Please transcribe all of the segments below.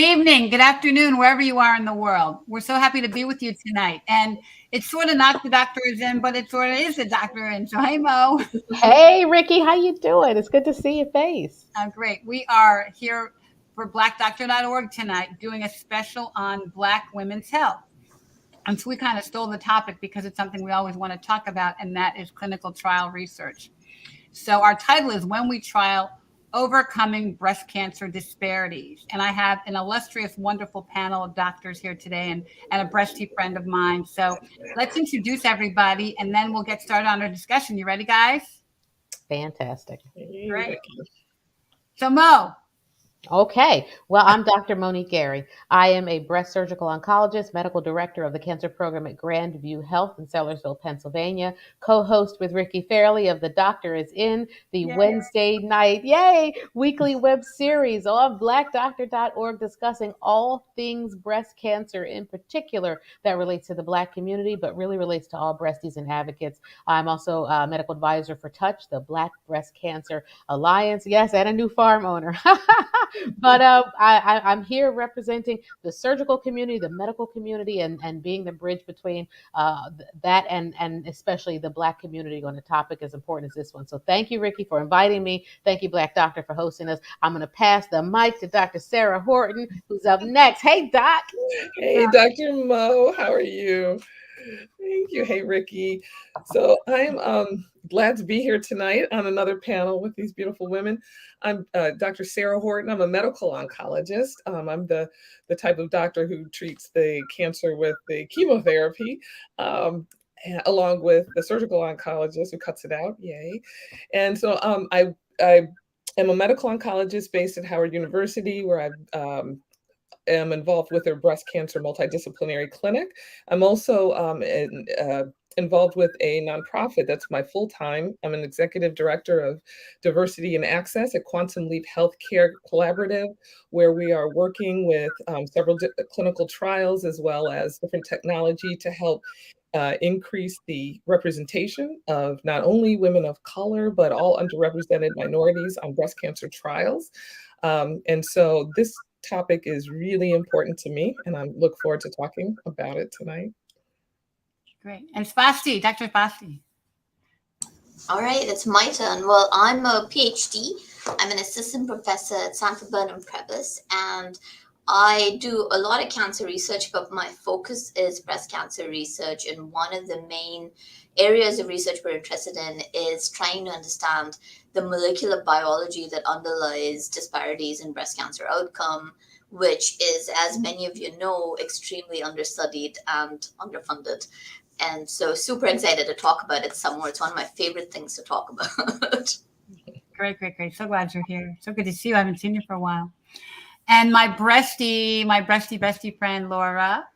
evening, good afternoon, wherever you are in the world. We're so happy to be with you tonight. And it's sort of not the doctor is in, but it sort of is the doctor in. So, hey, Mo. Hey, Ricky, how you doing? It's good to see your face. Great. We are here for blackdoctor.org tonight doing a special on Black women's health. And so we kind of stole the topic because it's something we always want to talk about, and that is clinical trial research. So our title is When We Trial Overcoming Breast Cancer Disparities. And I have an illustrious, wonderful panel of doctors here today and a breasty friend of mine. So let's introduce everybody and then we'll get started on our discussion. You ready, guys? Fantastic. Great. So Mo. Okay. Well, I'm Dr. Monique Gary. I am a breast surgical oncologist, medical director of the cancer program at Grandview Health in Sellersville, Pennsylvania, co-host with Ricky Fairley of The Doctor is In, the Wednesday night, weekly web series on blackdoctor.org discussing all things breast cancer, in particular that relates to the Black community, but really relates to all breasties and advocates. I'm also a medical advisor for Touch, the Black Breast Cancer Alliance. Yes, and a new farm owner. But I'm here representing the surgical community, the medical community, and being the bridge between that and especially the Black community on a topic as important as this one. So thank you, Ricky, for inviting me. Thank you, Black Doctor, for hosting us. I'm going to pass the mic to Dr. Sarah Horton, who's up next. Hey, Doc. Hey, Dr. Mo, how are you? Thank you. Hey, Ricky. So I'm glad to be here tonight on another panel with these beautiful women. I'm Dr. Sarah Horton. I'm a medical oncologist. I'm the type of doctor who treats the cancer with the chemotherapy, along with the surgical oncologist who cuts it out. Yay. And so I am a medical oncologist based at Howard University, where I've am involved with their breast cancer multidisciplinary clinic. I'm also involved with a nonprofit that's my full-time. I'm an executive director of diversity and access at Quantum Leap Healthcare Collaborative, where we are working with several clinical trials as well as different technology to help increase the representation of not only women of color, but all underrepresented minorities on breast cancer trials. And so this topic is really important to me, and I look forward to talking about it tonight. Great. And Spasti, Dr. Spasti. All right, it's my turn. Well, I'm a PhD. I'm an assistant professor at Sanford Burnham Prebys, and I do a lot of cancer research, but my focus is breast cancer research. And one of the main areas of research we're interested in is trying to understand the molecular biology that underlies disparities in breast cancer outcome, which is, as many of you know, extremely understudied and underfunded. And so super excited to talk about it some more. It's one of my favorite things to talk about. Great. So glad you're here. So good to see you. I haven't seen you for a while. And my bestie friend, Laura.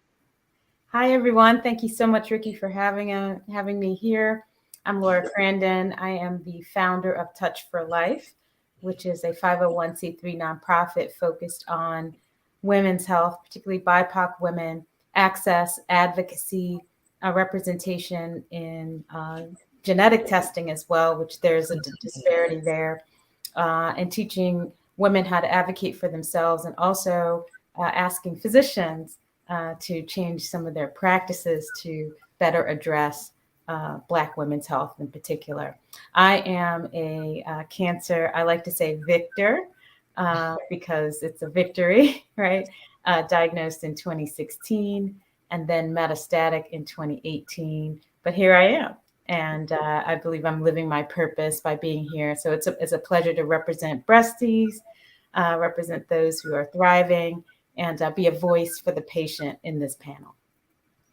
Hi, everyone. Thank you so much, Ricky, for having me here. I'm Laura Crandon. I am the founder of Touch for Life, which is a 501c3 nonprofit focused on women's health, particularly BIPOC women, access, advocacy, representation in genetic testing as well, which there's a disparity there, and teaching women how to advocate for themselves, and also asking physicians to change some of their practices to better address Black women's health in particular. I am a cancer, I like to say victor, because it's a victory, right? Diagnosed in 2016 and then metastatic in 2018. But here I am. And I believe I'm living my purpose by being here. So it's a pleasure to represent breasties, represent those who are thriving, and be a voice for the patient in this panel.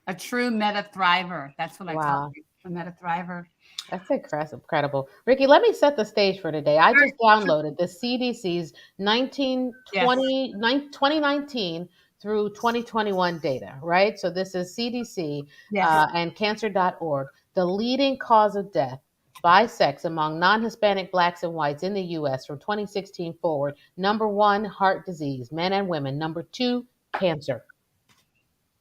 A true meta thriver. That's what I call you, a meta thriver. That's incredible. Ricky, let me set the stage for today. I just downloaded the CDC's 2019 through 2021 data, right? So this is CDC and cancer.org. The leading cause of death by sex among non-Hispanic Blacks and whites in the U.S. from 2016 forward. Number 1, heart disease, men and women. Number 2, cancer,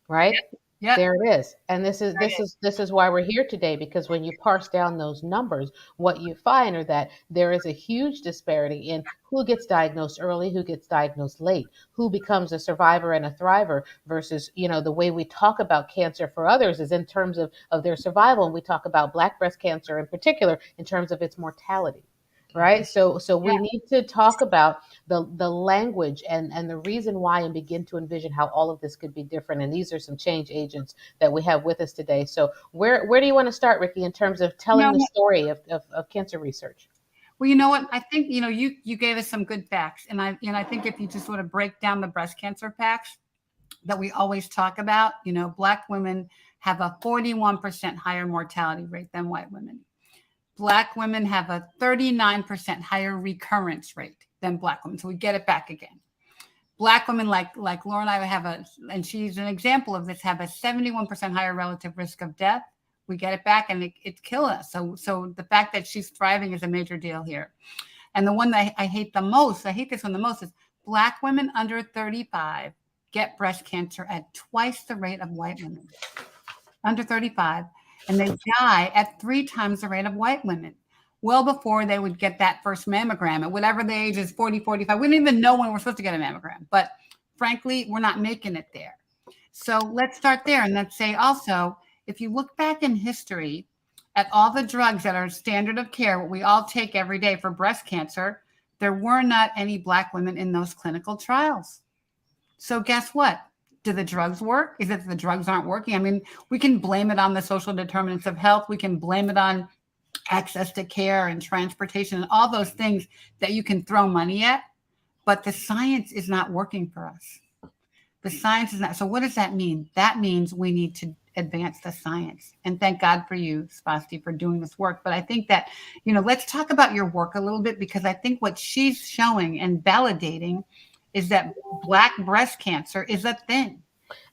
right? Yep. There it is. And this is why we're here today, because when you parse down those numbers, what you find are that there is a huge disparity in who gets diagnosed early, who gets diagnosed late, who becomes a survivor and a thriver versus, the way we talk about cancer for others is in terms of their survival. And we talk about Black breast cancer in particular in terms of its mortality. Right. So we need to talk about the language and the reason why, and begin to envision how all of this could be different. And these are some change agents that we have with us today. So where do you want to start, Ricky, in terms of telling the story of cancer research? Well, you know what? I think, you gave us some good facts. And I think if you just sort of break down the breast cancer facts that we always talk about, Black women have a 41% higher mortality rate than white women. Black women have a 39% higher recurrence rate than Black women. So we get it back again. Black women like Laura and I and she's an example of this, have a 71% higher relative risk of death. We get it back and it's killing us. So the fact that she's thriving is a major deal here. And the one that I hate the most, I hate this one the most, is Black women under 35 get breast cancer at twice the rate of white women. Under 35. And they die at 3 times the rate of white women, well before they would get that first mammogram at whatever the age is, 40, 45. We don't even know when we're supposed to get a mammogram, but frankly, we're not making it there. So let's start there. And let's say also, if you look back in history at all the drugs that are standard of care, what we all take every day for breast cancer, there were not any Black women in those clinical trials. So guess what? Do the drugs work? Is it the drugs aren't working? I mean, we can blame it on the social determinants of health. We can blame it on access to care and transportation and all those things that you can throw money at. But the science is not working for us. The science is not. So what does that mean? That means we need to advance the science. And thank God for you, Spasti, for doing this work. But I think that, let's talk about your work a little bit, because I think what she's showing and validating is that Black breast cancer is a thing.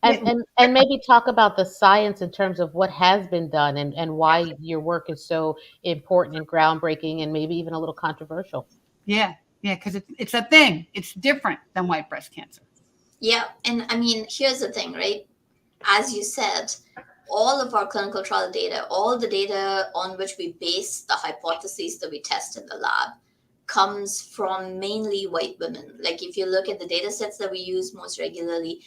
And maybe talk about the science in terms of what has been done and why your work is so important and groundbreaking and maybe even a little controversial. Yeah, because it's a thing. It's different than white breast cancer. Yeah, and I mean, here's the thing, right? As you said, all of our clinical trial data, all the data on which we base the hypotheses that we test in the lab, comes from mainly white women. Like if you look at the data sets that we use most regularly,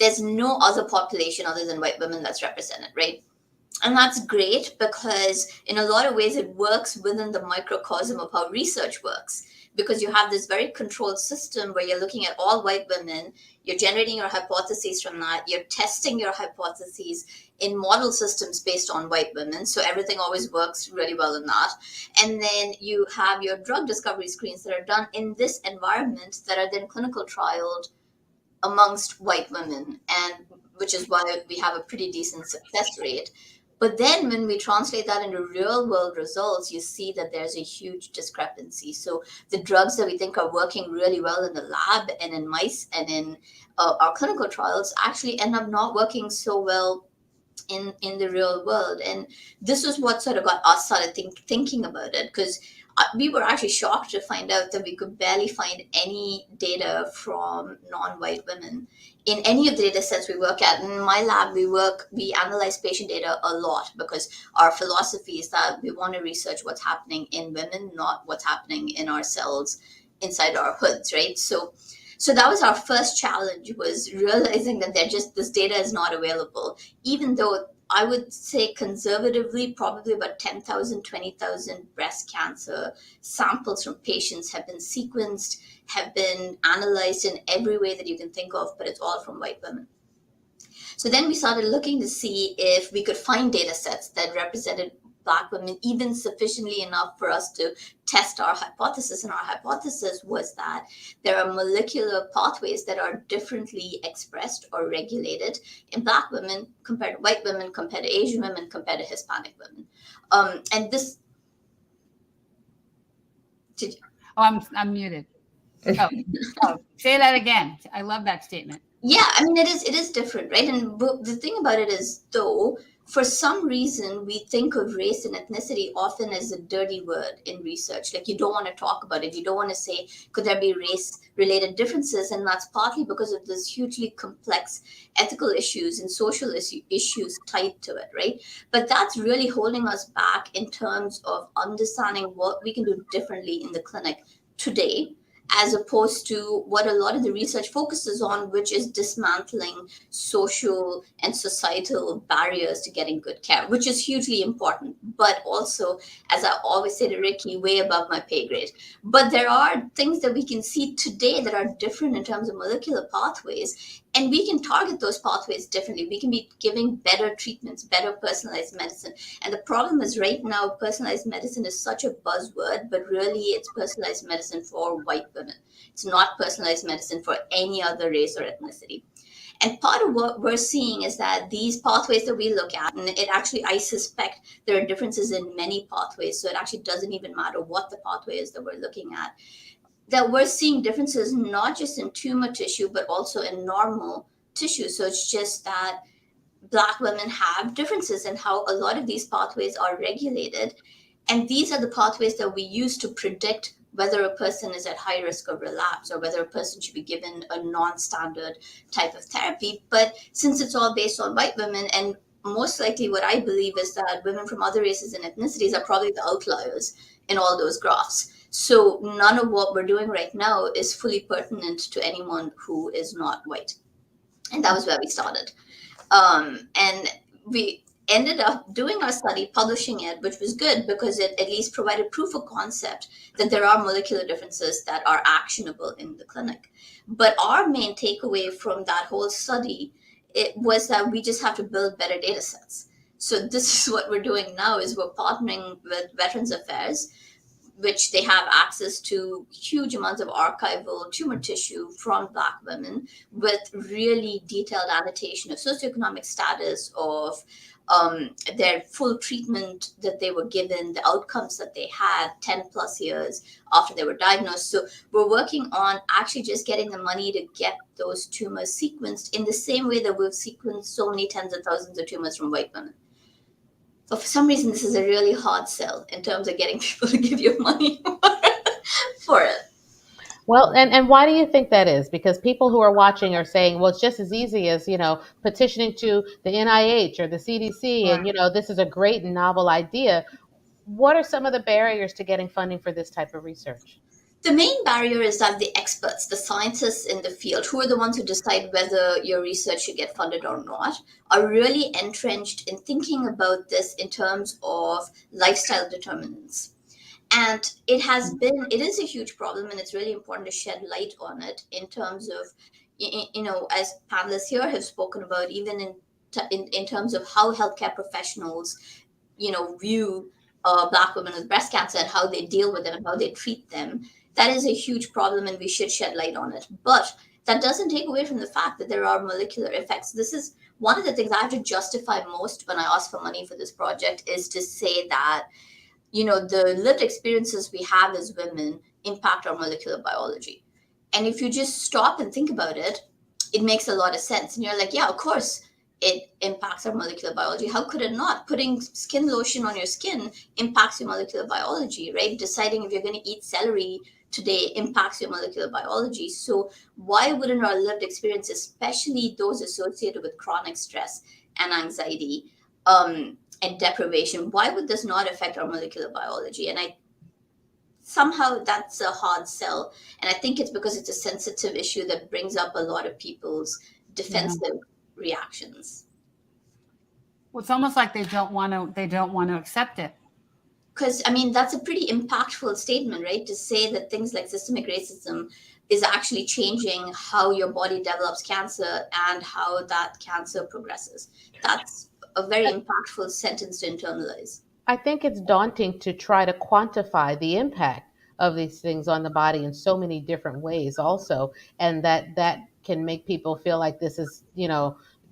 there's no other population other than white women that's represented, right? And that's great because in a lot of ways it works within the microcosm of how research works, because you have this very controlled system where you're looking at all white women, you're generating your hypotheses from that, you're testing your hypotheses in model systems based on white women. So everything always works really well in that. And then you have your drug discovery screens that are done in this environment that are then clinical trialed amongst white women, and which is why we have a pretty decent success rate. But then when we translate that into real world results, you see that there's a huge discrepancy. So the drugs that we think are working really well in the lab and in mice and in our clinical trials actually end up not working so well in the real world. And this was what sort of got us started thinking about it, because we were actually shocked to find out that we could barely find any data from non-white women in any of the data sets we work at. In my lab, we analyze patient data a lot because our philosophy is that we want to research what's happening in women, not what's happening in our cells inside our hoods, right? So that was our first challenge, was realizing that this data is not available, even though I would say conservatively, probably about 10,000, 20,000 breast cancer samples from patients have been sequenced, have been analyzed in every way that you can think of, but it's all from white women. So then we started looking to see if we could find data sets that represented Black women even sufficiently enough for us to test our hypothesis. And our hypothesis was that there are molecular pathways that are differently expressed or regulated in Black women compared to white women, compared to Asian women, compared to Hispanic women. And this... I'm muted. Oh, say that again. I love that statement. Yeah, I mean, it is different, right? And the thing about it is, though, for some reason, we think of race and ethnicity often as a dirty word in research. Like, you don't want to talk about it. You don't want to say, could there be race related differences? And that's partly because of this hugely complex ethical issues and social issues tied to it, right? But that's really holding us back in terms of understanding what we can do differently in the clinic today, as opposed to what a lot of the research focuses on, which is dismantling social and societal barriers to getting good care, which is hugely important, but also, as I always say to Ricky, way above my pay grade. But there are things that we can see today that are different in terms of molecular pathways, and we can target those pathways differently. We can be giving better treatments, better personalized medicine. And the problem is, right now, personalized medicine is such a buzzword, but really it's personalized medicine for white women. It's not personalized medicine for any other race or ethnicity. And part of what we're seeing is that these pathways that we look at, and it actually, I suspect there are differences in many pathways, so it actually doesn't even matter what the pathway is that we're looking at, that we're seeing differences not just in tumor tissue, but also in normal tissue. So it's just that Black women have differences in how a lot of these pathways are regulated. And these are the pathways that we use to predict whether a person is at high risk of relapse or whether a person should be given a non-standard type of therapy. But since it's all based on white women, and most likely what I believe is that women from other races and ethnicities are probably the outliers in all those graphs. So none of what we're doing right now is fully pertinent to anyone who is not white. And that was where we started. And we ended up doing our study, publishing it, which was good because it at least provided proof of concept that there are molecular differences that are actionable in the clinic. But our main takeaway from that whole study, it was that we just have to build better data sets. So this is what we're doing now, is we're partnering with Veterans Affairs, which they have access to huge amounts of archival tumor tissue from Black women with really detailed annotation of socioeconomic status, of their full treatment that they were given, the outcomes that they had 10 plus years after they were diagnosed. So we're working on actually just getting the money to get those tumors sequenced in the same way that we've sequenced so many tens of thousands of tumors from white women. But for some reason, this is a really hard sell in terms of getting people to give you money for it. Well, and why do you think that is? Because people who are watching are saying, well, it's just as easy as, petitioning to the NIH or the CDC. Right. And, this is a great and novel idea. What are some of the barriers to getting funding for this type of research? The main barrier is that the experts, the scientists in the field, who are the ones who decide whether your research should get funded or not, are really entrenched in thinking about this in terms of lifestyle determinants. And it is a huge problem, and it's really important to shed light on it in terms of, as panelists here have spoken about, even in terms of how healthcare professionals, view Black women with breast cancer and how they deal with them and how they treat them. That is a huge problem, and we should shed light on it. But that doesn't take away from the fact that there are molecular effects. This is one of the things I have to justify most when I ask for money for this project, is to say that, the lived experiences we have as women impact our molecular biology. And if you just stop and think about it, it makes a lot of sense. And you're like, yeah, of course it impacts our molecular biology. How could it not? Putting skin lotion on your skin impacts your molecular biology, right? Deciding if you're going to eat celery today impacts your molecular biology. So why wouldn't our lived experience, especially those associated with chronic stress and anxiety, and deprivation, why would this not affect our molecular biology? And somehow that's a hard sell. And I think it's because it's a sensitive issue that brings up a lot of people's defensive reactions. Well, it's almost like they don't want to accept it. Because, that's a pretty impactful statement, right? To say that things like systemic racism is actually changing how your body develops cancer and how that cancer progresses. That's a very impactful sentence to internalize. I think it's daunting to try to quantify the impact of these things on the body in so many different ways also. And that can make people feel like this is,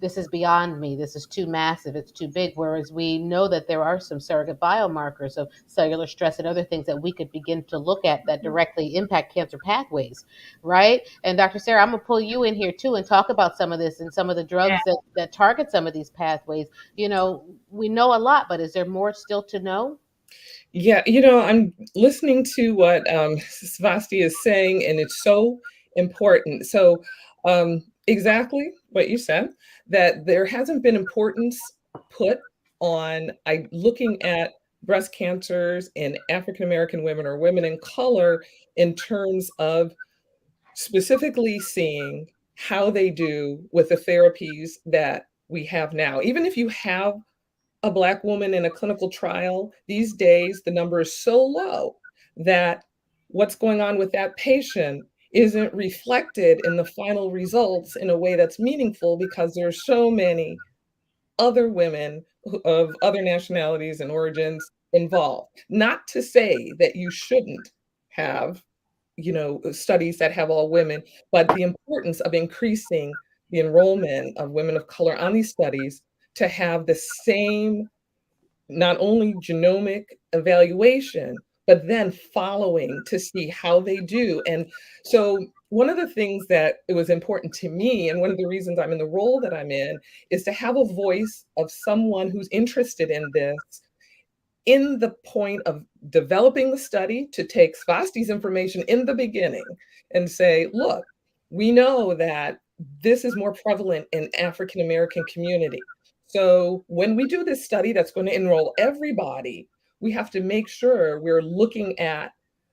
this is beyond me. This is too massive. It's too big. Whereas we know that there are some surrogate biomarkers of cellular stress and other things that we could begin to look at that directly impact cancer pathways, right? And Dr. Sarah, I'm going to pull you in here too and talk about some of this and some of the drugs that target some of these pathways. We know a lot, but is there more still to know? Yeah, I'm listening to what Svasti is saying, and it's so important. So, exactly what you said, that there hasn't been importance put on looking at breast cancers in African American women or women in color in terms of specifically seeing how they do with the therapies that we have now. Even if you have a Black woman in a clinical trial, these days the number is so low that what's going on with that patient isn't reflected in the final results in a way that's meaningful, because there are so many other women of other nationalities and origins involved. Not to say that you shouldn't have, studies that have all women, but the importance of increasing the enrollment of women of color on these studies to have the same, not only genomic evaluation, but then following to see how they do. And so one of the things that it was important to me, and one of the reasons I'm in the role that I'm in, is to have a voice of someone who's interested in this in the point of developing the study, to take Svasti's information in the beginning and say, look, we know that this is more prevalent in African American community. So when we do this study that's going to enroll everybody, we have to make sure we're looking at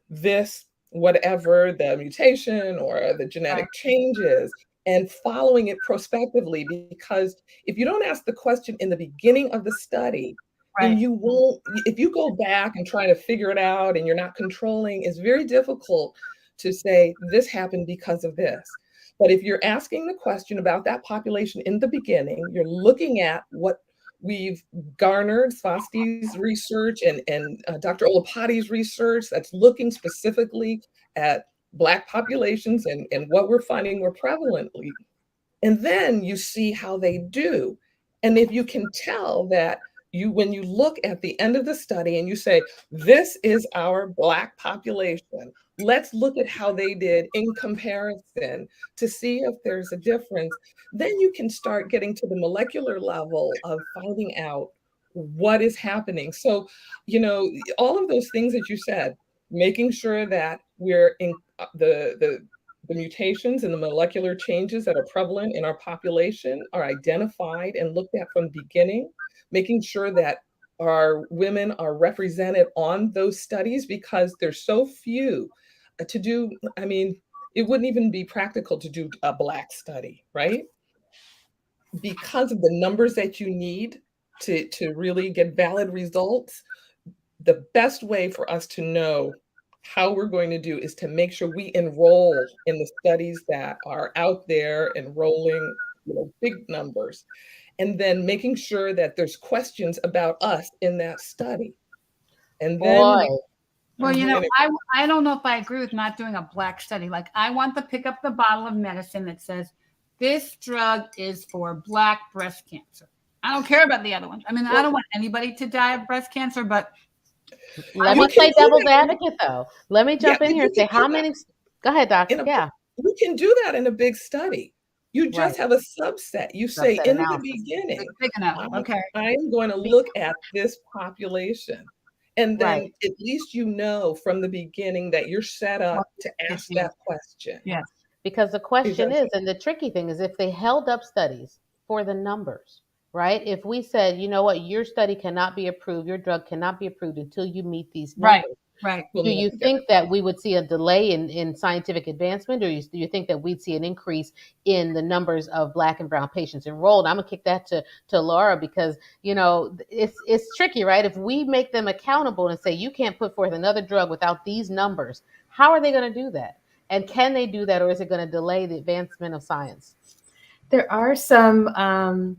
this, whatever the mutation or the genetic changes, and following it prospectively. Because if you don't ask the question in the beginning of the study, then you won't, if you go back and try to figure it out and you're not controlling, it's very difficult to say this happened because of this. But if you're asking the question about that population in the beginning, you're looking at what we've garnered, Svasti's research and Dr. Olapati's research that's looking specifically at Black populations and what we're finding more prevalently. And then you see how they do. And if you can tell that when you look at the end of the study and you say, this is our Black population, let's look at how they did in comparison to see if there's a difference, then you can start getting to the molecular level of finding out what is happening. So, all of those things that you said, making sure that we're in the mutations and the molecular changes that are prevalent in our population are identified and looked at from the beginning, making sure that our women are represented on those studies, because there's so few to do. I mean, it wouldn't even be practical to do a Black study, right? Because of the numbers that you need to really get valid results. The best way for us to know how we're going to do is to make sure we enroll in the studies that are out there, enrolling big numbers, and then making sure that there's questions about us in that study. And then well, I don't know if I agree with not doing a Black study. Like, I want to pick up the bottle of medicine that says this drug is for Black breast cancer. I don't care about the other ones. I mean, I don't want anybody to die of breast cancer, but let me play devil's advocate, though. Let me jump in here and say, how many? Go ahead, Doctor. You can do that in a big study. You just have a subset. You say in the beginning, I'm going to look at this population. And then at least from the beginning that you're set up to ask that question. Yes. Because the question is, and the tricky thing is, if they held up studies for the numbers, right? If we said, you know what, your study cannot be approved, your drug cannot be approved until you meet these numbers. Right. Do you think that we would see a delay in scientific advancement, or do you think that we'd see an increase in the numbers of Black and brown patients enrolled? I'm gonna kick that to Laura, because it's tricky, right? If we make them accountable and say you can't put forth another drug without these numbers, how are they going to do that? And can they do that, or is it going to delay the advancement of science? There are some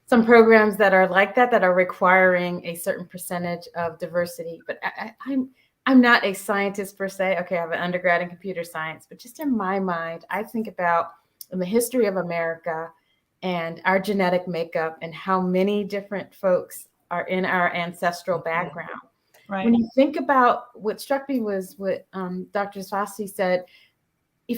programs that are like that are requiring a certain percentage of diversity. But I'm not a scientist per se. Okay, I have an undergrad in computer science, but just in my mind, I think about in the history of America and our genetic makeup and how many different folks are in our ancestral background. Right. When you think about what struck me was what Dr. Swasti said,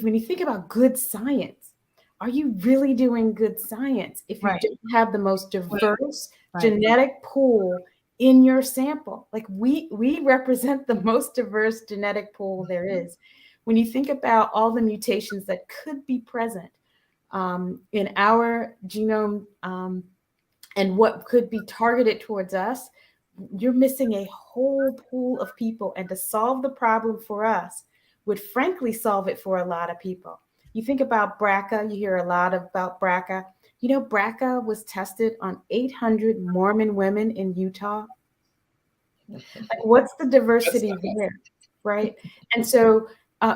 when you think about good science, are you really doing good science if you Right. don't have the most diverse Right. genetic pool in your sample? Like we represent the most diverse genetic pool there is. When you think about all the mutations that could be present in our genome and what could be targeted towards us, you're missing a whole pool of people. And to solve the problem for us would frankly solve it for a lot of people. You think about BRCA, you hear a lot about BRCA. You know, BRCA was tested on 800 Mormon women in Utah. Like, what's the diversity there, right? And so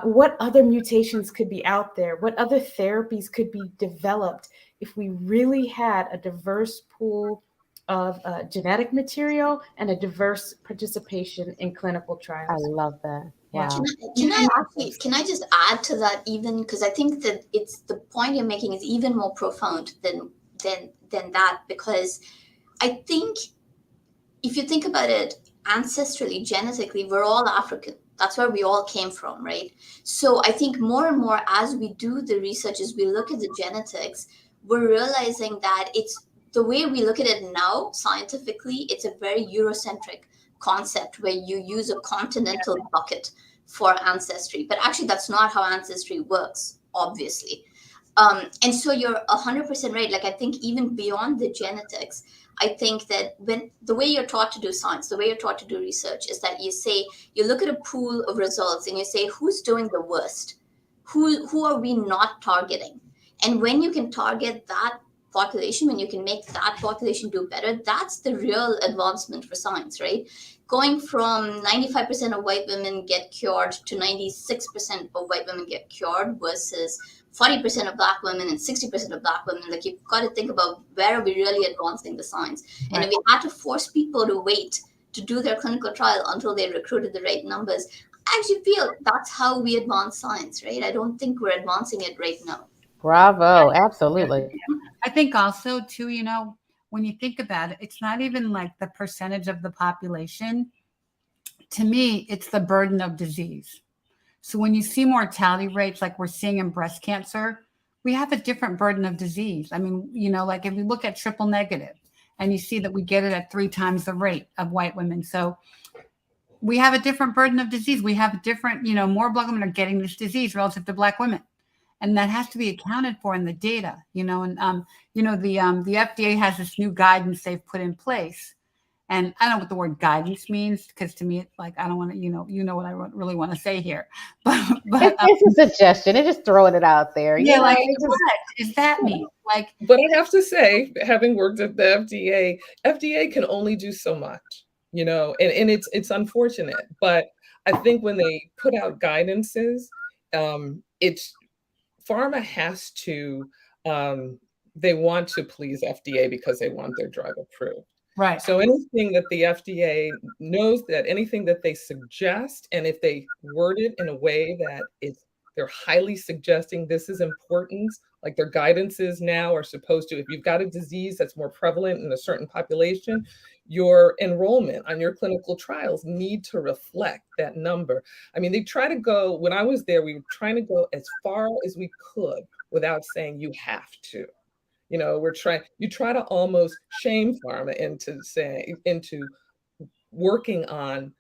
what other mutations could be out there? What other therapies could be developed if we really had a diverse pool of genetic material and a diverse participation in clinical I trials? love that. Yeah. Wow. Can I just add to that, even because I think that it's the point you're making is even more profound than that, because I think if you think about it ancestrally, genetically, we're all African. That's where we all came from, right? So I think more and more as we do the research, as we look at the genetics, we're realizing that it's the way we look at it now scientifically, it's a very Eurocentric concept where you use a continental bucket for ancestry. But actually, that's not how ancestry works, obviously. And so you're 100% right. Like, I think even beyond the genetics, I think that when the way you're taught to do science, the way you're taught to do research is that you look at a pool of results and you say, who's doing the worst? Who are we not targeting? And when you can target that population, when you can make that population do better, that's the real advancement for science, right? Going from 95% of white women get cured to 96% of white women get cured versus 40% of Black women and 60% of Black women. Like, you've got to think about where are we really advancing the science. And Right. if we had to force people to wait to do their clinical trial until they recruited the right numbers, I actually feel that's how we advance science, right? I don't think we're advancing it right now. Bravo. Absolutely. I think also too, you know, when you think about it, it's not even like the percentage of the population. To me, it's the burden of disease. So when you see mortality rates like we're seeing in breast cancer, we have a different burden of disease. I mean, you know, like if you look at triple negative and you see that we get it at 3 times the rate of white women. So we have a different burden of disease. We have a different, you know, more Black women are getting this disease relative to Black women. And that has to be accounted for in the data, you know, and, you know, the FDA has this new guidance they've put in place. And I don't know what the word guidance means, because to me, it's like, I don't want to, you know what I really want to say here, but It's a suggestion. It's just throwing it out there. yeah, You know, like, it's just, what does that mean? Like, But I have to say, having worked at the FDA can only do so much, you know, and it's unfortunate. But I think when they put out guidances, it's pharma has to, they want to please FDA because they want their drug approved. right, So anything that the FDA knows, that anything that they suggest, and if they word it in a way that they're highly suggesting this is important, like their guidances now are supposed to, if you've got a disease that's more prevalent in a certain population, your enrollment on your clinical trials need to reflect that number. I mean, they try to go, when I was there, we were trying to go as far as we could without saying you have to. You know, you try to almost shame pharma into working on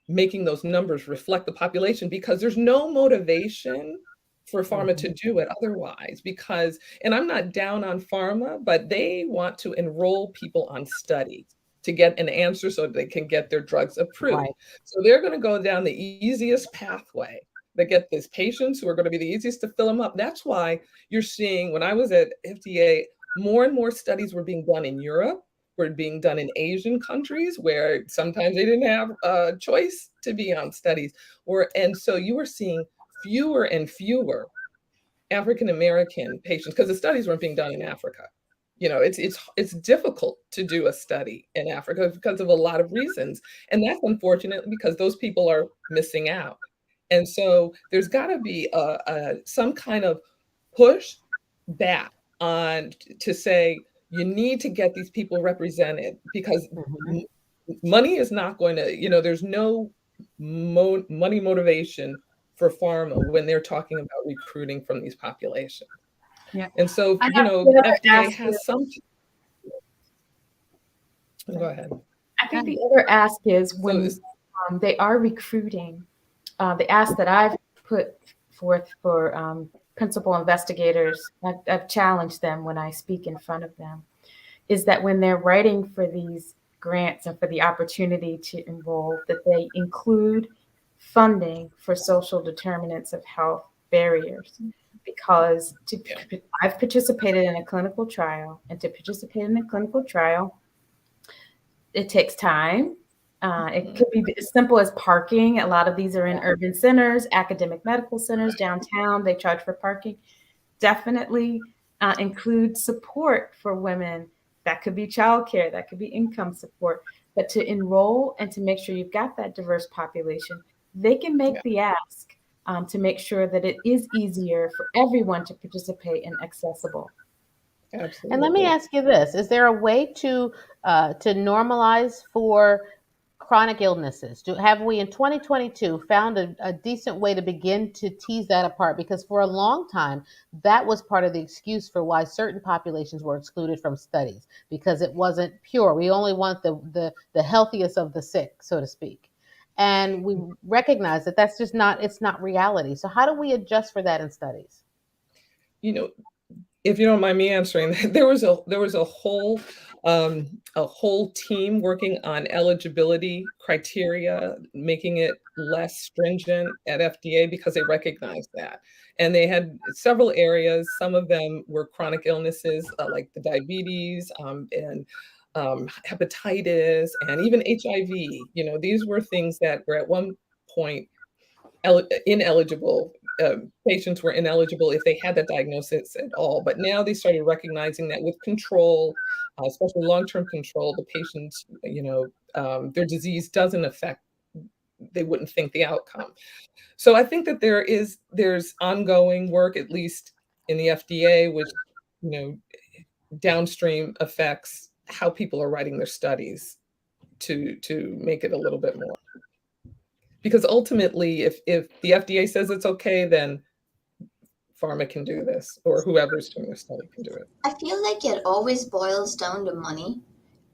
making those numbers reflect the population, because there's no motivation for pharma to do it otherwise. Because, and I'm not down on pharma, but they want to enroll people on studies to get an answer so they can get their drugs approved. right. So they're going to go down the easiest pathway. They get these patients who are going to be the easiest to fill them up. That's why you're seeing, when I was at FDA, more and more studies were being done in Europe, were being done in Asian countries where sometimes they didn't have a choice to be on studies. And so you were seeing fewer and fewer African American patients, because the studies weren't being done in Africa. You know, it's difficult to do a study in Africa because of a lot of reasons. And that's unfortunate because those people are missing out. And so there's got to be some kind of push back on to say, you need to get these people represented, because Mhm. money is not going to, there's no money motivation for pharma when they're talking about recruiting from these populations. Yeah. And so, I know. the The other FDA ask has is, some, go ahead. I think the other ask is So when they are recruiting, the ask that I've put forth for principal investigators, I've challenged them when I speak in front of them, is that when they're writing for these grants and for the opportunity to enroll, that they include funding for social determinants of health barriers. Because I've participated in a clinical trial, and to participate in a clinical trial, it takes time. It could be as simple as parking. A lot of these are in urban centers, academic medical centers, downtown. They charge for parking. Definitely include support for women. That could be childcare, that could be income support. But to enroll and to make sure you've got that diverse population, they can make Yeah, the ask to make sure that it is easier for everyone to participate and accessible. And let me absolutely. ask you this: is there a way to normalize for chronic illnesses? Have we in 2022 found a decent way to begin to tease that apart? Because for a long time, that was part of the excuse for why certain populations were excluded from studies, because it wasn't pure. We only want the healthiest of the sick, so to speak. And we recognize that that's just not, it's not reality. So how do we adjust for that in studies? You know, if you don't mind me answering, there was a whole team working on eligibility criteria, making it less stringent at FDA, because they recognized that. And they had several areas. Some of them were chronic illnesses, like the diabetes, and hepatitis, and even HIV. These were things that were at one point ineligible. Patients were ineligible if they had that diagnosis at all. But now they started recognizing that with control, especially long-term control, the patients, their disease doesn't affect, they wouldn't think, the outcome. So I think that there's ongoing work, at least in the FDA, which, you know, downstream affects how people are writing their studies to make it a little bit more. Because ultimately, if the FDA says it's okay, then pharma can do this, or whoever's doing the study can do it. I feel like it always boils down to money.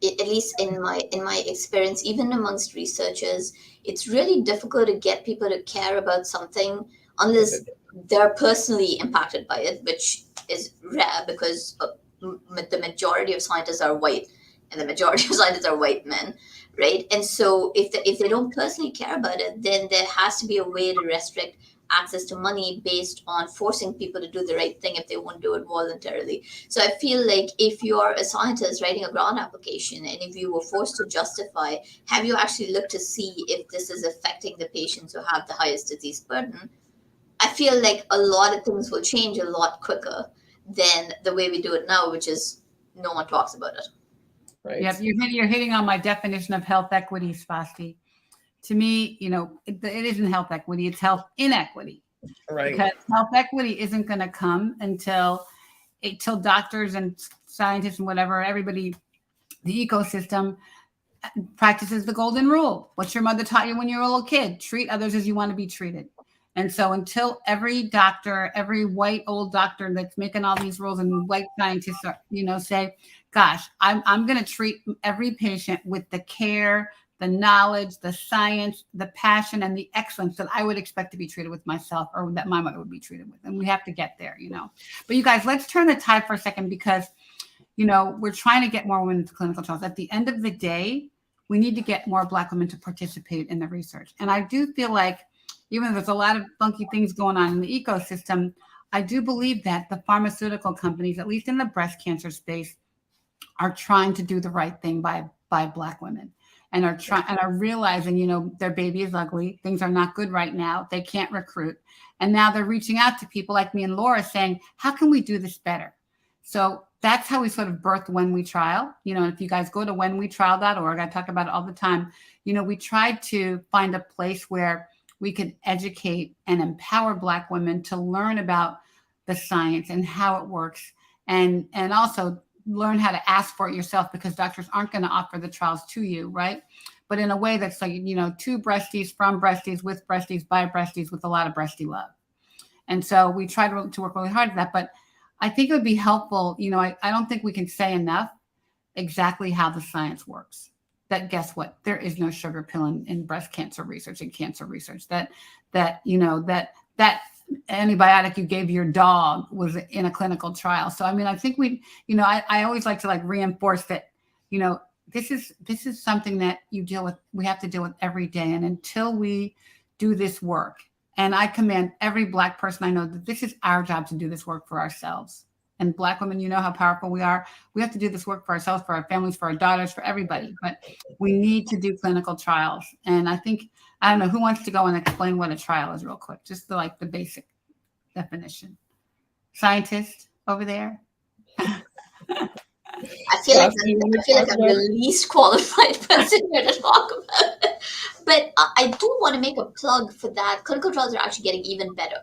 At least in my experience, even amongst researchers, it's really difficult to get people to care about something unless they're personally impacted by it, which is rare because the majority of scientists are white, and the majority of scientists are white men, right? And so if they don't personally care about it, then there has to be a way to restrict access to money based on forcing people to do the right thing if they won't do it voluntarily. So I feel like if you're a scientist writing a grant application, and if you were forced to justify, have you actually looked to see if this is affecting the patients who have the highest disease burden? I feel like a lot of things will change a lot quicker than the way we do it now, which is no one talks about it. Right. Yep, you're hitting on my definition of health equity, Spasti. To me, it isn't health equity, it's health inequity. Right. Because health equity isn't going to come until doctors and scientists and whatever, everybody, the ecosystem practices the golden rule. What your mother taught you when you were a little kid: treat others as you want to be treated. And so until every doctor, every white old doctor that's making all these rules, and white scientists are, say, gosh, I'm going to treat every patient with the care, the knowledge, the science, the passion, and the excellence that I would expect to be treated with myself, or that my mother would be treated with. And we have to get there, But you guys, let's turn the tide for a second, because, we're trying to get more women into clinical trials. At the end of the day, we need to get more Black women to participate in the research. And I do feel like, even though there's a lot of funky things going on in the ecosystem, I do believe that the pharmaceutical companies, at least in the breast cancer space, are trying to do the right thing by Black women, and are realizing, their baby is ugly. Things are not good right now. They can't recruit. And now they're reaching out to people like me and Laura saying, how can we do this better? So that's how we sort of birthed When We Trial. If you guys go to whenwetrial.org, I talk about it all the time. We tried to find a place where we could educate and empower Black women to learn about the science and how it works, and also learn how to ask for it yourself, because doctors aren't going to offer the trials to you, right? But in a way that's like, to breasties, from breasties, with breasties, by breasties, with a lot of breastie love. And so we try to work really hard at that. But I think it would be helpful. I don't think we can say enough exactly how the science works. That, guess what? There is no sugar pill in breast cancer research and cancer research. That antibiotic you gave your dog was in a clinical trial. So, I mean, I think I always like to reinforce that, this is something that we have to deal with every day. And until we do this work, and I commend every Black person I know that this is our job to do this work for ourselves. And Black women, you know how powerful we are. We have to do this work for ourselves, for our families, for our daughters, for everybody. But we need to do clinical trials. And I don't know, who wants to go and explain what a trial is real quick? Just the basic definition. Scientist over there? I feel like I'm the least qualified person here to talk about it. But I do want to make a plug for that. Clinical trials are actually getting even better.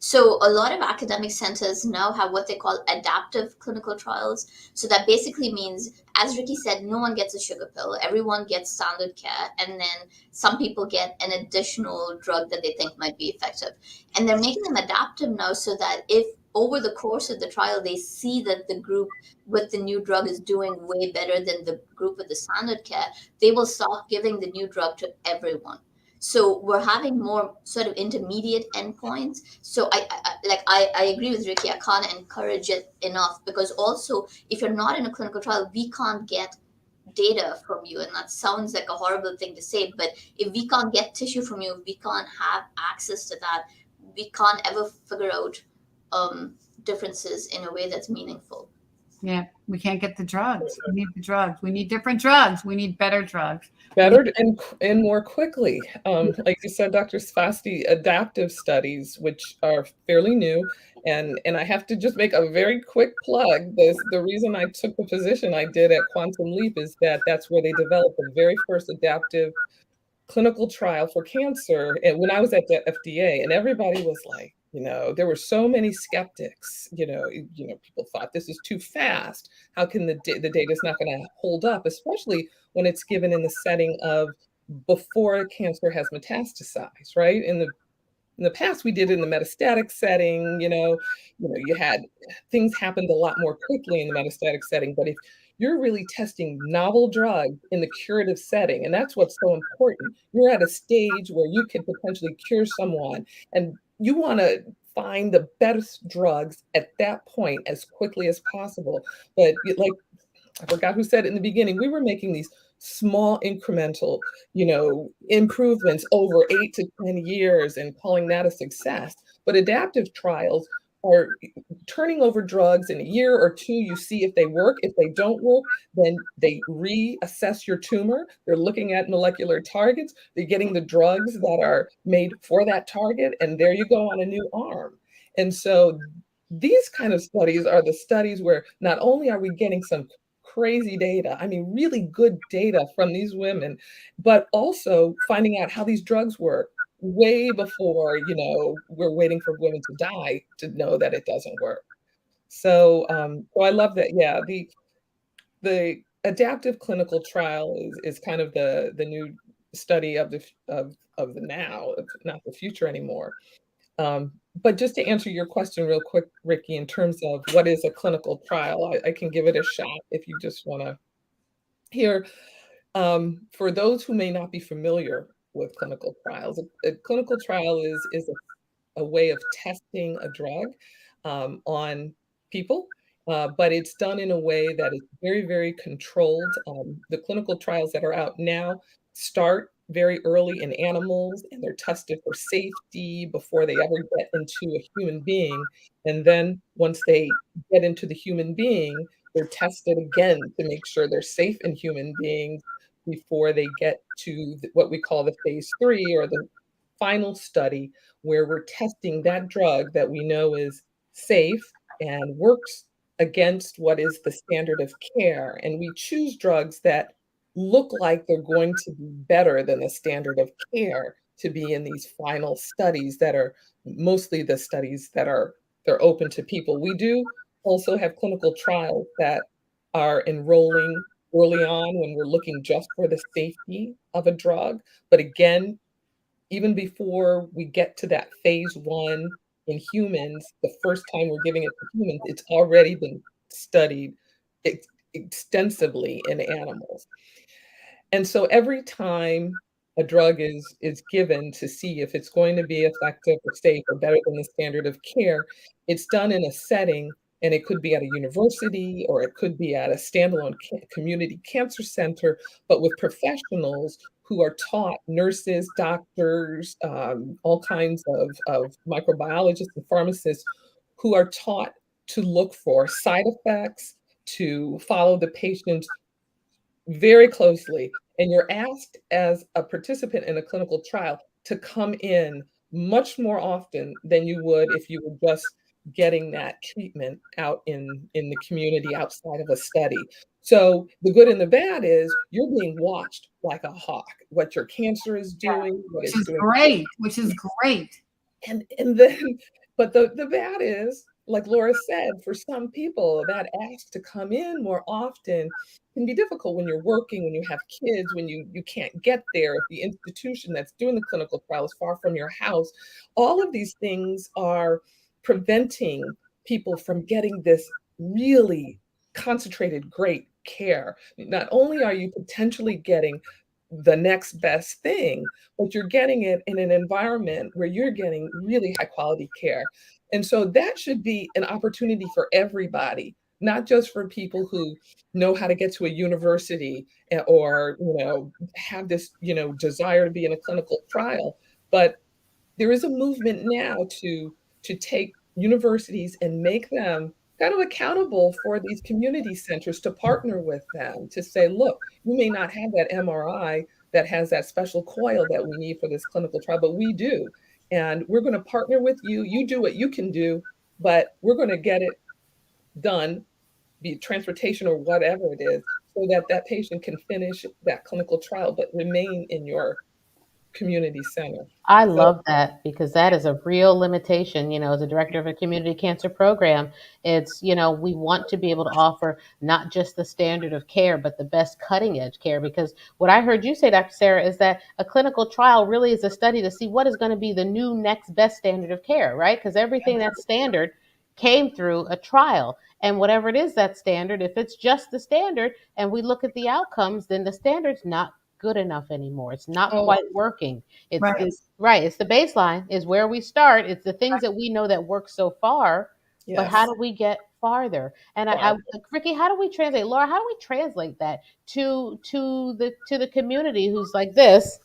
So a lot of academic centers now have what they call adaptive clinical trials. So that basically means, as Ricky said, no one gets a sugar pill. Everyone gets standard care. And then some people get an additional drug that they think might be effective. And they're making them adaptive now so that if over the course of the trial, they see that the group with the new drug is doing way better than the group with the standard care, they will start giving the new drug to everyone. So we're having more sort of intermediate endpoints. So I agree with Ricky. I can't encourage it enough, because also if you're not in a clinical trial, we can't get data from you. And that sounds like a horrible thing to say, but if we can't get tissue from you, if we can't have access to that, we can't ever figure out differences in a way that's meaningful. Yeah, we can't get the drugs. We need the drugs. We need different drugs. We need better drugs. Better and more quickly. Like you said, Dr. Svasti, adaptive studies, which are fairly new. And I have to just make a very quick plug. The reason I took the position I did at Quantum Leap is that that's where they developed the very first adaptive clinical trial for cancer. And when I was at the FDA, and everybody was like, there were so many skeptics. People thought this is too fast. How can the data is not going to hold up, especially when it's given in the setting of before cancer has metastasized, right? In the past, we did it in the metastatic setting. You had things happened a lot more quickly in the metastatic setting. But if you're really testing novel drugs in the curative setting, and that's what's so important, you're at a stage where you could potentially cure someone, and you want to find the best drugs at that point as quickly as possible. But like, I forgot who said it in the beginning, we were making these small incremental, improvements over 8 to 10 years and calling that a success. But adaptive trials are turning over drugs in a year or two. You see if they work. If they don't work, then they reassess your tumor. They're looking at molecular targets. They're getting the drugs that are made for that target. And there you go on a new arm. And so these kind of studies are the studies where not only are we getting some crazy data, I mean, really good data from these women, but also finding out how these drugs work way before, we're waiting for women to die to know that it doesn't work. So, so I love that. Yeah, the adaptive clinical trial is kind of the new study of the now, not the future anymore. But just to answer your question real quick, Ricky, in terms of what is a clinical trial, I can give it a shot if you just want to hear. For those who may not be familiar with clinical trials, a clinical trial is a way of testing a drug on people, but it's done in a way that is very, very controlled. The clinical trials that are out now start very early in animals, and they're tested for safety before they ever get into a human being. And then once they get into the human being, they're tested again to make sure they're safe in human beings before they get to what we call the phase 3, or the final study, where we're testing that drug that we know is safe and works against what is the standard of care. And we choose drugs that look like they're going to be better than the standard of care to be in these final studies that are mostly the studies that they're open to people. We do also have clinical trials that are enrolling early on when we're looking just for the safety of a drug. But again, even before we get to that phase 1 in humans, the first time we're giving it to humans, it's already been studied extensively in animals. And so every time a drug is given to see if it's going to be effective or safe or better than the standard of care, it's done in a setting, and it could be at a university or it could be at a standalone community cancer center, but with professionals who are taught, nurses, doctors, all kinds of microbiologists and pharmacists who are taught to look for side effects, to follow the patient's very closely, and you're asked as a participant in a clinical trial to come in much more often than you would if you were just getting that treatment out in the community outside of a study. So the good and the bad is you're being watched like a hawk, what your cancer is doing, what Which it's is doing. great, which is great. And then, but the bad is, like Laura said, for some people, that ask to come in more often can be difficult when you're working, when you have kids, when you can't get there, if the institution that's doing the clinical trial is far from your house. All of these things are preventing people from getting this really concentrated, great care. Not only are you potentially getting the next best thing, but you're getting it in an environment where you're getting really high quality care. And so that should be an opportunity for everybody, not just for people who know how to get to a university or, have this, desire to be in a clinical trial, but there is a movement now to take universities and make them kind of accountable for these community centers, to partner with them, to say, look, you may not have that MRI that has that special coil that we need for this clinical trial, but we do. And we're going to partner with you. You do what you can do, but we're going to get it done, be it transportation or whatever it is, so that that patient can finish that clinical trial, but remain in your community center. I So love that because that is a real limitation. As a director of a community cancer program, we want to be able to offer not just the standard of care, but the best cutting edge care. Because what I heard you say, Dr. Sarah, is that a clinical trial really is a study to see what is going to be the new next best standard of care, right? Because everything that's standard came through a trial. And whatever it is that standard, if it's just the standard and we look at the outcomes, then the standard's not good enough anymore. It's not oh, quite working. It's Right. it's right. It's the baseline is where we start. It's the things that we know that work so far, but how yes. do we get farther? And I Ricky, how do we translate? Laura, how do we translate that to the community who's like this?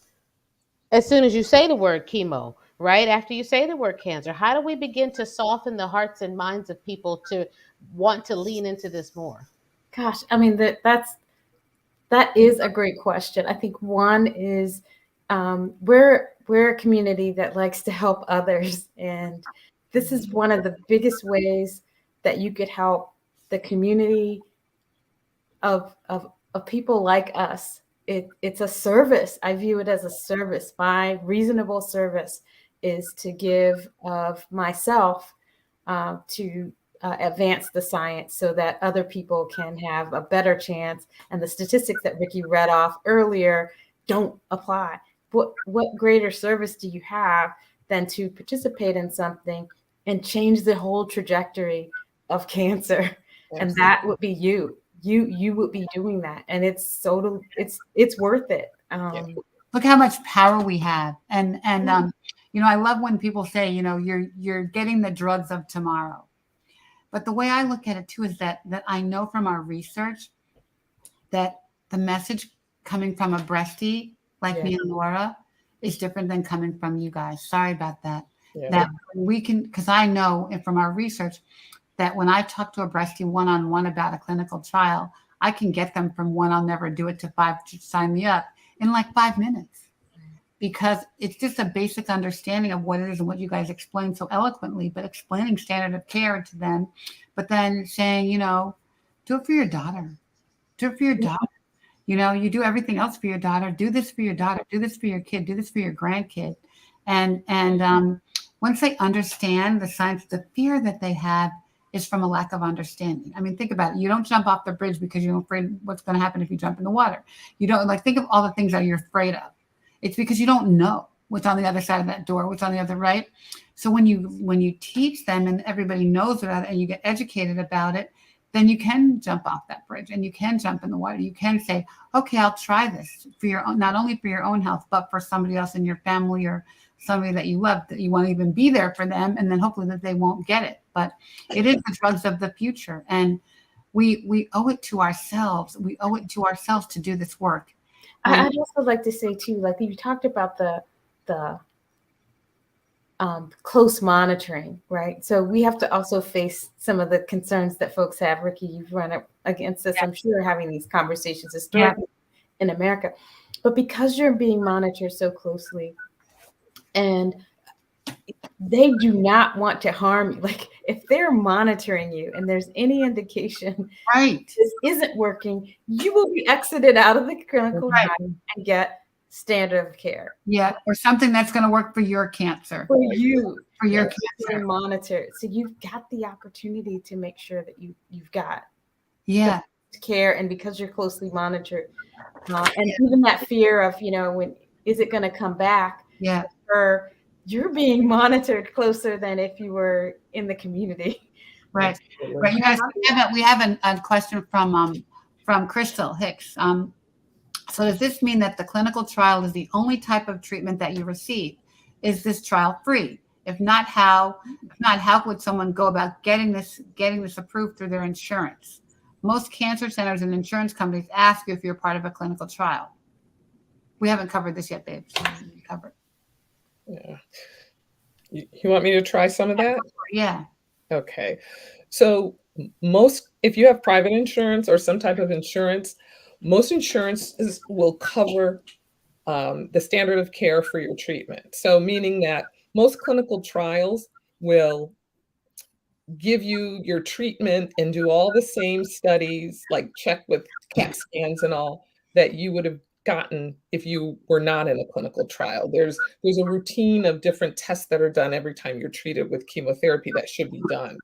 As soon as you say the word chemo, right after you say the word cancer, how do we begin to soften the hearts and minds of people to want to lean into this more? Gosh, I mean that is a great question. I think one is we're a community that likes to help others, and this is one of the biggest ways that you could help the community of people like us. It's a service. I view it as a service. My reasonable service is to give of myself to advance the science so that other people can have a better chance. And the statistics that Ricky read off earlier don't apply. What greater service do you have than to participate in something and change the whole trajectory of cancer? And that would be you. You would be doing that, and it's worth it. Look how much power we have, and I love when people say, you're getting the drugs of tomorrow. But the way I look at it too is that I know from our research that the message coming from a breastie like me and Laura is different than coming from you guys. Sorry about that. Yeah. That we can, because I know from our research that when I talk to a breastie one-on-one about a clinical trial, I can get them from one, I'll never do it, to 5, to sign me up in like 5 minutes. Because it's just a basic understanding of what it is and what you guys explained so eloquently, but explaining standard of care to them, but then saying, do it for your daughter. Do it for your daughter. You do everything else for your daughter. Do this for your daughter. Do this for your kid. Do this for your grandkid. And once they understand the science, the fear that they have is from a lack of understanding. I mean, think about it. You don't jump off the bridge because you're afraid what's going to happen if you jump in the water. You don't think of all the things that you're afraid of. It's because you don't know what's on the other side of that door, what's on the other right. So when you teach them and everybody knows about it and you get educated about it, then you can jump off that bridge and you can jump in the water. You can say, okay, I'll try this for your own, not only for your own health, but for somebody else in your family or somebody that you love, that you want to even be there for them. And then hopefully that they won't get it. But it is the drugs of the future. And we owe it to ourselves. We owe it to ourselves to do this work. I'd also like to say too, like you talked about the close monitoring, right? So we have to also face some of the concerns that folks have. Ricky, you've run up against this, I'm sure, having these conversations historically in America. But because you're being monitored so closely and they do not want to harm you, like if they're monitoring you and there's any indication this isn't working, you will be exited out of the clinical trial and get standard of care. Yeah, or something that's going to work for your cancer. For your cancer. Monitored. So you've got the opportunity to make sure that you've got care, and because you're closely monitored, and even that fear of when is it going to come back? Yeah, or you're being monitored closer than if you were in the community. Right. You guys, we have a question from Crystal Hicks. So does this mean that the clinical trial is the only type of treatment that you receive? Is this trial free? If not, how would someone go about getting this approved through their insurance? Most cancer centers and insurance companies ask you if you're part of a clinical trial. We haven't covered this yet, babe. So we cover it. Yeah. You want me to try some of that? Yeah. Okay. So if you have private insurance or some type of insurance, most insurances will cover the standard of care for your treatment. So meaning that most clinical trials will give you your treatment and do all the same studies, like check with CAT scans and all that you would have gotten if you were not in a clinical trial. There's a routine of different tests that are done every time you're treated with chemotherapy that should be done.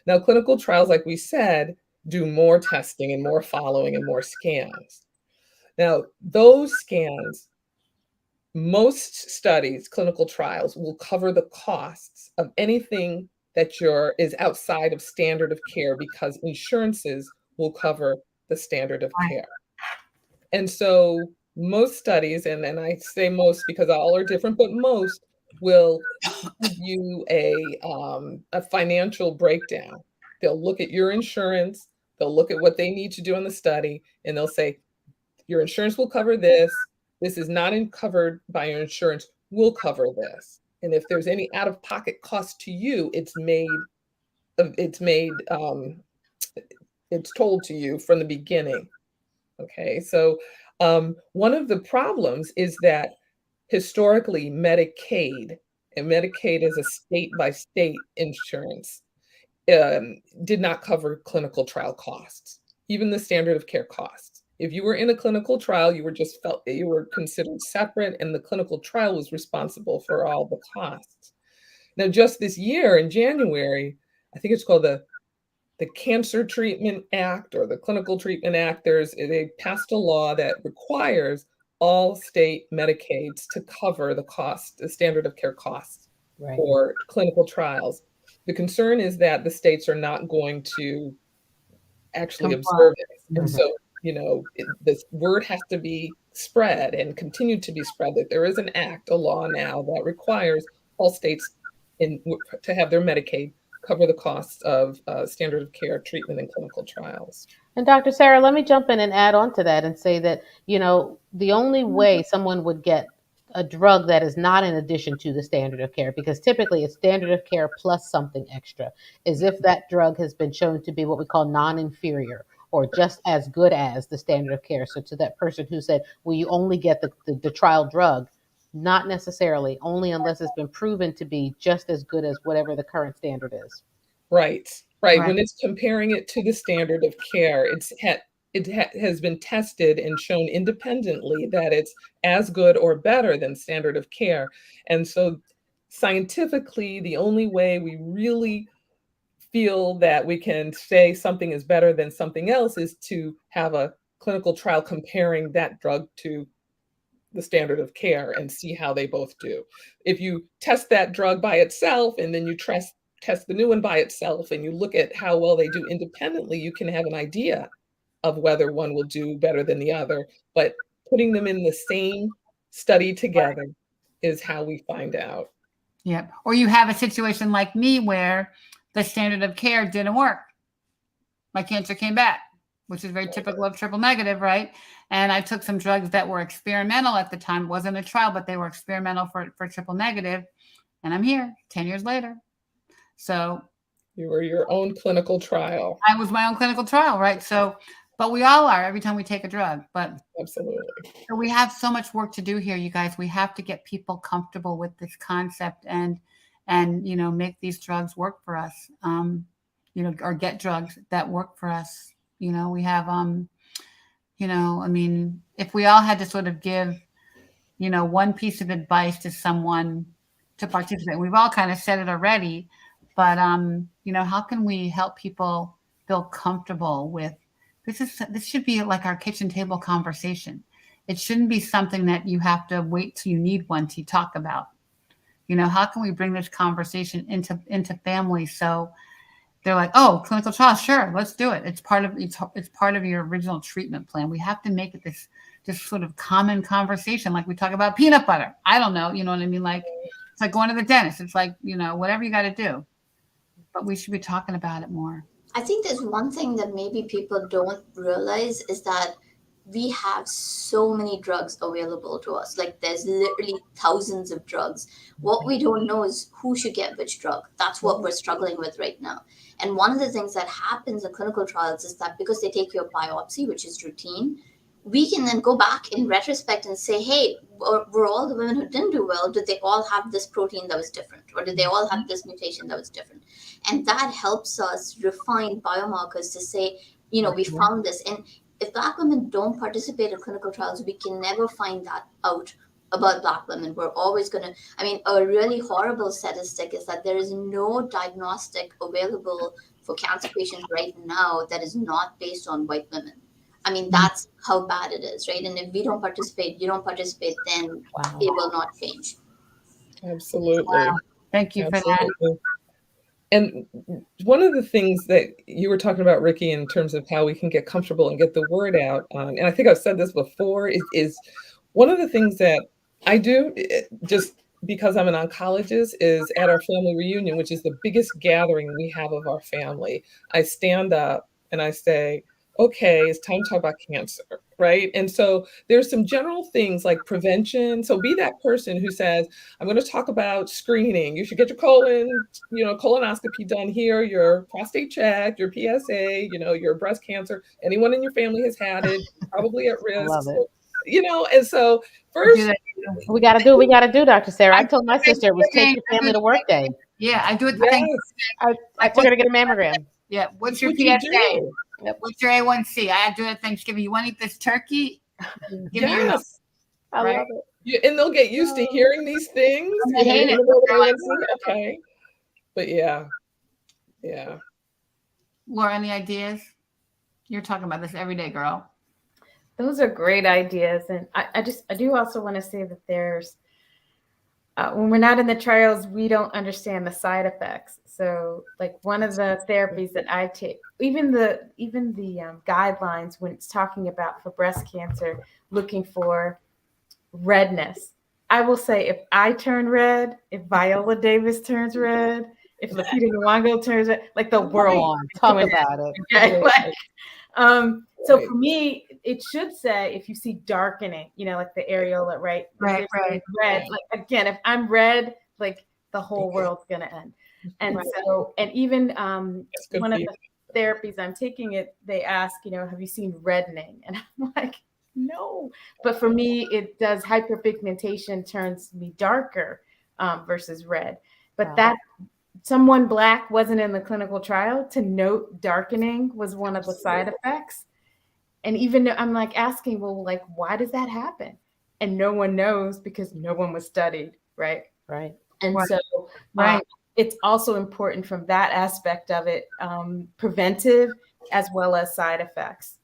Now, clinical trials, like we said, do more testing and more following and more scans. Now, those scans, most studies, clinical trials, will cover the costs of anything that is outside of standard of care, because insurances will cover the standard of care. And so most studies, and I say most because all are different, but most will give you a financial breakdown. They'll look at your insurance, they'll look at what they need to do in the study, and they'll say, your insurance will cover this. This is not covered by your insurance. We'll cover this. And if there's any out-of-pocket cost to you, it's told to you from the beginning. Okay, so one of the problems is that historically Medicaid, and Medicaid is a state-by-state insurance, did not cover clinical trial costs, even the standard of care costs. If you were in a clinical trial, you were considered separate, and the clinical trial was responsible for all the costs. Now, just this year in January, I think it's called the Cancer Treatment Act or the Clinical Treatment Act, they passed a law that requires all state Medicaids to cover the standard of care costs for clinical trials. The concern is that the states are not going to actually observe it. And so, this word has to be spread and continue to be spread that there is a law now that requires all states to have their Medicaid cover the costs of standard of care treatment in clinical trials. And Dr. Sarah, let me jump in and add on to that and say that, the only way someone would get a drug that is not in addition to the standard of care, because typically it's standard of care plus something extra, is if that drug has been shown to be what we call non-inferior or just as good as the standard of care. So to that person who said, well, you only get the trial drug, not necessarily, only unless it's been proven to be just as good as whatever the current standard is. Right. When it's comparing it to the standard of care, it has been tested and shown independently that it's as good or better than standard of care. And so scientifically, the only way we really feel that we can say something is better than something else is to have a clinical trial comparing that drug to the standard of care and see how they both do. If you test that drug by itself and then you test the new one by itself and you look at how well they do independently, you can have an idea of whether one will do better than the other. But putting them in the same study together is how we find out. Yep. Or you have a situation like me where the standard of care didn't work. My cancer came back, which is very typical of triple negative, right? And I took some drugs that were experimental at the time. It wasn't a trial, but they were experimental for triple negative. And I'm here 10 years later. So you were your own clinical trial. I was my own clinical trial, right? So, but we all are every time we take a drug. But absolutely. So we have so much work to do here, you guys. We have to get people comfortable with this concept and make these drugs work for us. Or get drugs that work for us. We have if we all had to sort of give, one piece of advice to someone to participate, we've all kind of said it already, but how can we help people feel comfortable with this should be like our kitchen table conversation. It shouldn't be something that you have to wait till you need one to talk about. How can we bring this conversation into families so they're like, oh, clinical trial, sure, let's do it. It's part of your original treatment plan. We have to make it this sort of common conversation, like we talk about peanut butter. I don't know, you know what I mean? Like it's like going to the dentist. It's like, whatever you got to do, but we should be talking about it more. I think there's one thing that maybe people don't realize is that we have so many drugs available to us. Like there's literally thousands of drugs. What we don't know is who should get which drug. That's what we're struggling with right now. And one of the things that happens in clinical trials is that because they take your biopsy, which is routine, we can then go back in retrospect and say, hey, were all the women who didn't do well, did they all have this protein that was different? Or did they all have this mutation that was different? And that helps us refine biomarkers to say, we found this. And if Black women don't participate in clinical trials, we can never find that out about Black women. We're always going to, a really horrible statistic is that there is no diagnostic available for cancer patients right now that is not based on white women. That's how bad it is, right? And if we don't participate, you don't participate, then it will not change. Absolutely. Wow. Thank you for that. And one of the things that you were talking about, Ricky, in terms of how we can get comfortable and get the word out, and I think I've said this before, is one of the things that I do, just because I'm an oncologist, is at our family reunion, which is the biggest gathering we have of our family, I stand up and I say, okay, it's time to talk about cancer, right? And so there's some general things like prevention. So be that person who says, I'm going to talk about screening. You should get your colonoscopy done here, your prostate checked, your PSA, your breast cancer. Anyone in your family has had it, probably at risk. Love it. And so first, we got to do, Dr. Sarah. I told my sister it was take your family to work day. Yeah, I do it. Yes. I took her to get a mammogram. Yeah. What's your PSA? Yep. What's your A1C? I do it at Thanksgiving. You want to eat this turkey? Give me your number. I love it. And they'll get used to hearing these things. I hate it. Okay. But yeah. Laura, any ideas? You're talking about this every day, girl. Those are great ideas. And I do also want to say that there's, when we're not in the trials, we don't understand the side effects. So like one of the therapies that I take, even the guidelines when it's talking about for breast cancer, looking for redness. I will say if I turn red, if Viola Davis turns red, if Lupita Nyong'o turns red, like the world. Talk about it. Okay? So for me, it should say if you see darkening, like the areola, right? Right. Red. Like again, if I'm red, like the whole world's gonna end. And so, and even one of the therapies I'm taking they ask, have you seen reddening? And I'm like, no. But for me, it does hyperpigmentation turns me darker versus red. But that someone Black wasn't in the clinical trial to note darkening was one of the side effects. And even I'm like asking, well, like, why does that happen? And no one knows because no one was studied, right? Right. And so it's also important from that aspect of it, preventive as well as side effects,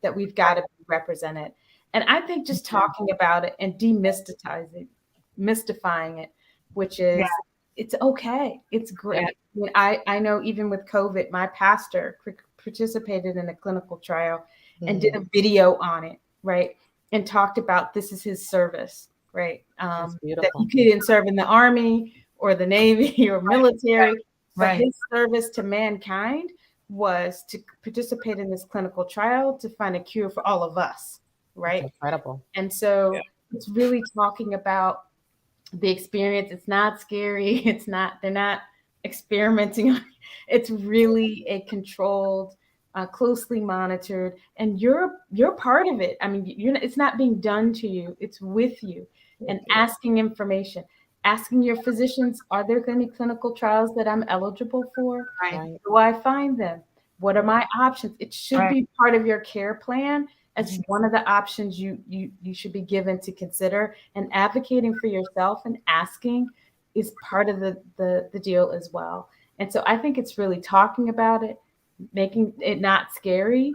that we've got to be represented. And I think just talking about it and mystifying it, which is, it's okay. It's great. I know even with COVID, my pastor participated in a clinical trial and did a video on it, right? And talked about this is his service, right? That he couldn't serve in the Army or the Navy or military, but his service to mankind was to participate in this clinical trial to find a cure for all of us, right? That's incredible. And so it's really talking about the experience. It's not scary. It's not, they're not experimenting on. It's really a controlled, closely monitored, and you're part of it. I mean, it's not being done to you, it's with you. And asking information, asking your physicians, are there any clinical trials that I'm eligible for? Right. Do I find them? What are my options? It should be part of your care plan as one of the options you should be given to consider. And advocating for yourself and asking is part of the deal as well. And so I think it's really talking about it, making it not scary,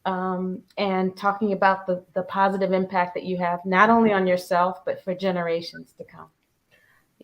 and talking about the positive impact that you have, not only on yourself, but for generations to come.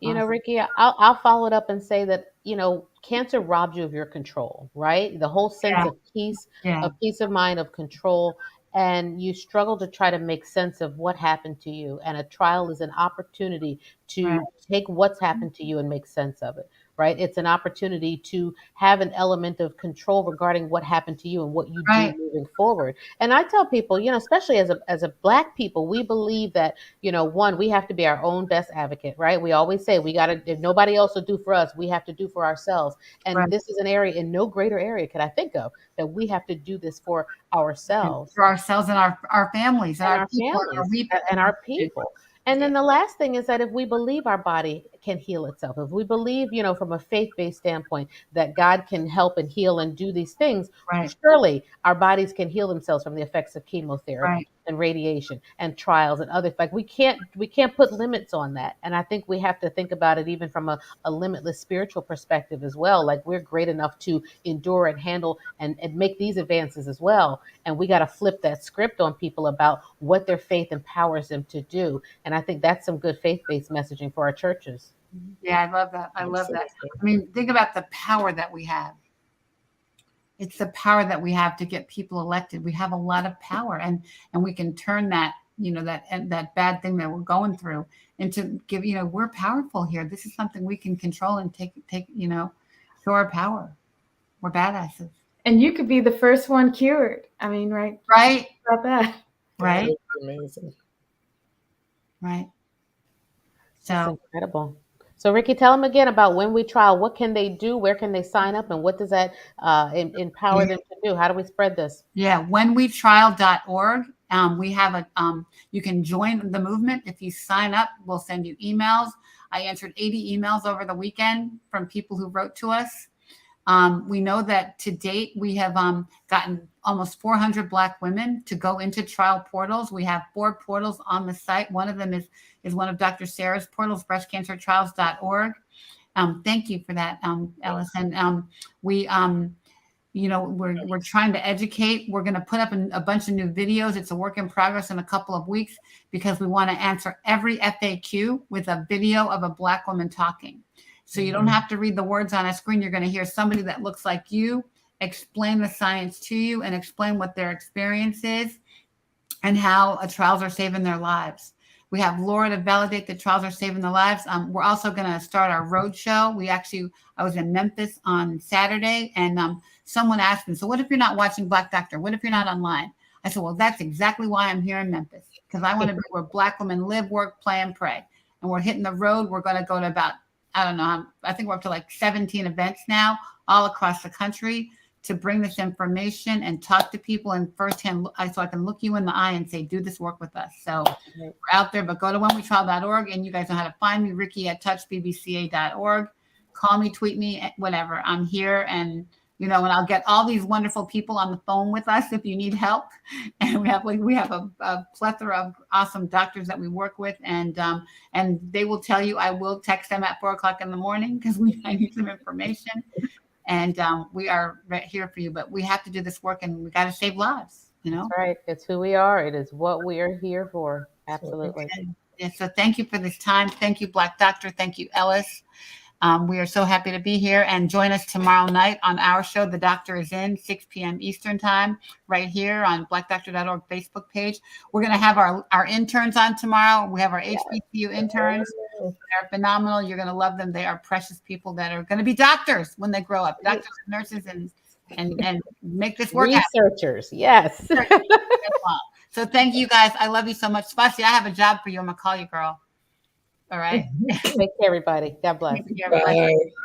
You know, Ricky, I'll follow it up and say that, you know, cancer robs you of your control, right? The whole sense of peace of mind, of control, and you struggle to try to make sense of what happened to you. And a trial is an opportunity to take what's happened to you and make sense of it, right? It's an opportunity to have an element of control regarding what happened to you and what you do moving forward. And I tell people, you know, especially as a Black people, we believe that, you know, one, we have to be our own best advocate, right? We always say we got to, if nobody else will do for us, we have to do for ourselves. And this is an area, in no greater area could I think of, that we have to do this for ourselves. For ourselves and our families and our families and our people. And then the last thing is that if we believe our body can heal itself, if we believe, you know, from a faith-based standpoint that God can help and heal and do these things, surely our bodies can heal themselves from the effects of chemotherapy and radiation and trials and other, like we can't put limits on that. And I think we have to think about it even from a limitless spiritual perspective as well. Like we're great enough to endure and handle and make these advances as well. And we got to flip that script on people about what their faith empowers them to do. And I think that's some good faith-based messaging for our churches. Yeah, I love that. I love that. I mean, think about the power that we have. It's the power that we have to get people elected. We have a lot of power, and we can turn that, you know, that bad thing that we're going through into give, you know, we're powerful here. This is something we can control and take, you know, show our power. We're badasses. And you could be the first one cured. I mean, right? About that. Right. Amazing. Right. So that's incredible. So Ricky, tell them again about When We Trial. What can they do? Where can they sign up? And what does that empower them to do? How do we spread this? Yeah, whenwetrial.org. We have you can join the movement. If you sign up, we'll send you emails. I answered 80 emails over the weekend from people who wrote to us. We know that to date, we have gotten almost 400 Black women to go into trial portals. We have 4 portals on the site. One of them is one of Dr. Sarah's portals, breastcancertrials.org. Thank you for that, Ellis. And we, you know, we're trying to educate. We're going to put up a bunch of new videos. It's a work in progress in a couple of weeks because we want to answer every FAQ with a video of a Black woman talking. So you don't have to read the words on a screen. You're going to hear somebody that looks like you explain the science to you and explain what their experience is and how trials are saving their lives. We have Laura to validate that trials are saving their lives. We're also going to start our road show. I was in Memphis on Saturday, and someone asked me, so what if you're not watching Black Doctor? What if you're not online? I said, well, that's exactly why I'm here in Memphis, because I want to be where Black women live, work, play, and pray. And we're hitting the road. We're going to go to about, I don't know, I think we're up to like 17 events now all across the country to bring this information and talk to people in firsthand, so I can look you in the eye and say, do this work with us. So we're out there, but go to whenwetrial.org, and you guys know how to find me, Ricky at touchbbca.org. Call me, tweet me, whatever. I'm here, and and I'll get all these wonderful people on the phone with us if you need help. And we have a plethora of awesome doctors that we work with, and they will tell you. I will text them at 4:00 in the morning because I need some information. And we are right here for you, but we have to do this work, and we got to save lives. That's right. It's who we are. It is what we are here for. Absolutely. Yeah, so thank you for this time. Thank you, Black Doctor. Thank you, Ellis. We are so happy to be here, and join us tomorrow night on our show. The Doctor is in 6 p.m. Eastern time, right here on blackdoctor.org Facebook page. We're going to have our interns on tomorrow. We have our HBCU interns. They're phenomenal. You're going to love them. They are precious people that are going to be doctors when they grow up, doctors and nurses, and make this work. Researchers, yes. So thank you guys. I love you so much. Spasi, I have a job for you. I'm going to call you, girl. All right. Take care, everybody. God bless. Bye.